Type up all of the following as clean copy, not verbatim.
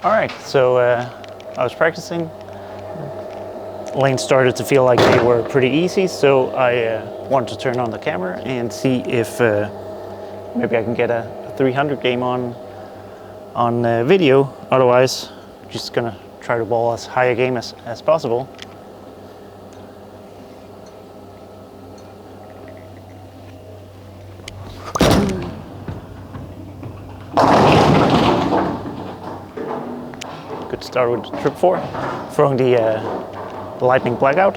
Alright, so I was practicing. Lanes started to feel like they were pretty easy, so I wanted to turn on the camera and see if maybe I can get a 300 game on video. Otherwise, just gonna try to ball as high a game as possible. Good start with trip 4, throwing the Lightning Blackout.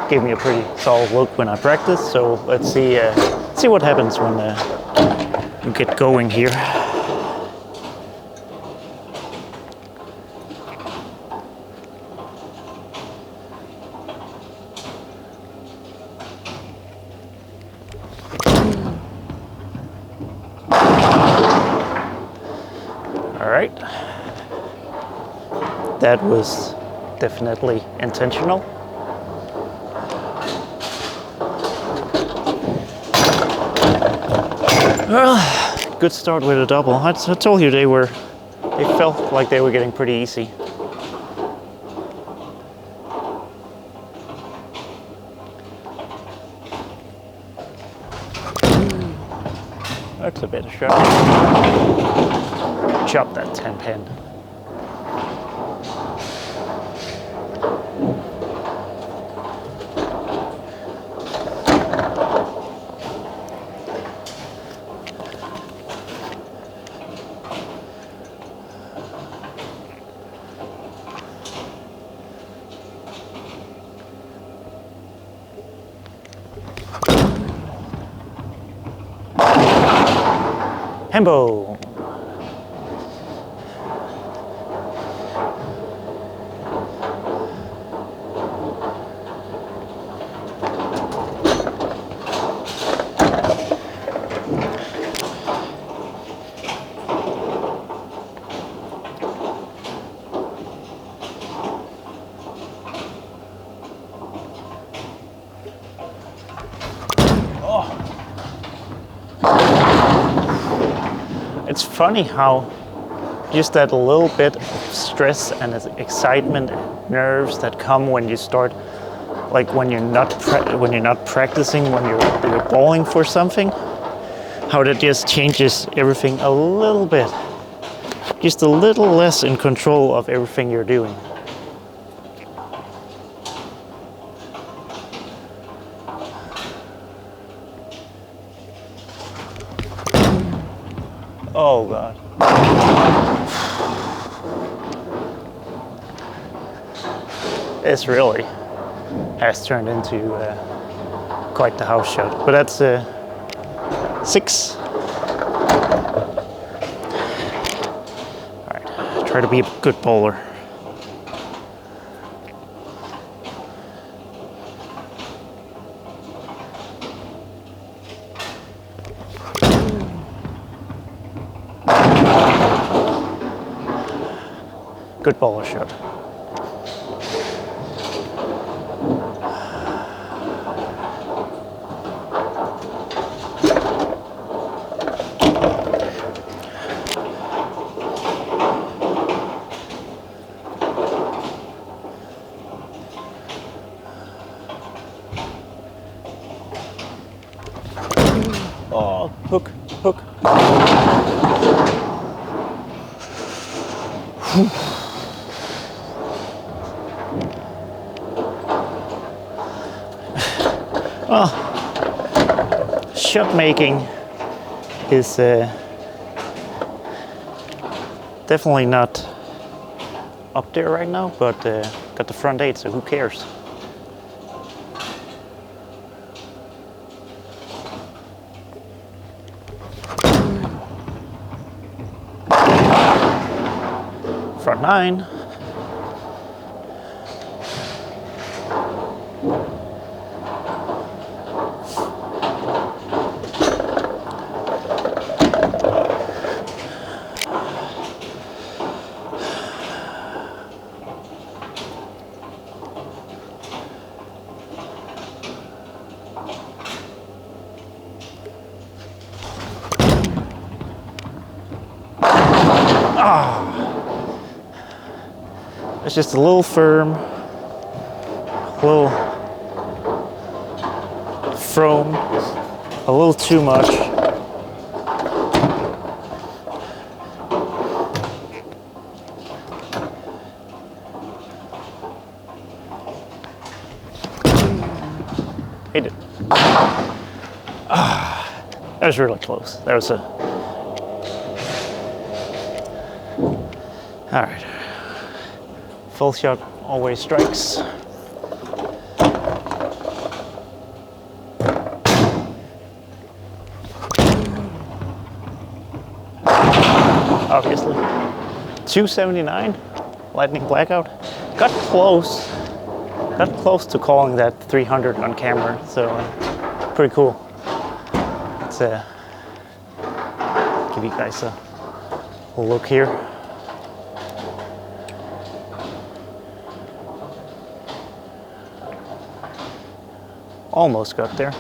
Gave me a pretty solid look when I practiced, so let's see what happens when you get going here. All right, that was definitely intentional. Well, good start with a double. I told you they felt like they were getting pretty easy. That's a better shot. Chop that 10 pin. Hembo. It's funny how just that little bit of stress and excitement and nerves that come when you start, like when you're not practicing, when you're bowling for something, how that just changes everything a little bit. Just a little less in control of everything you're doing. Oh God. This really has turned into quite the house shot, but that's 6. All right, try to be a good bowler. Good bowler shot. Oh, hook, hook. Well, shot making is definitely not up there right now, but got the front 8, so who cares? Front 9. It's just a little firm, a little foam, a little too much. Hit it. That was really close. That was a... All right. Full shot always strikes. Obviously. 279, Lightning Blackout. Got close to calling that 300 on camera, so pretty cool. Let's give you guys a look here. Almost got there.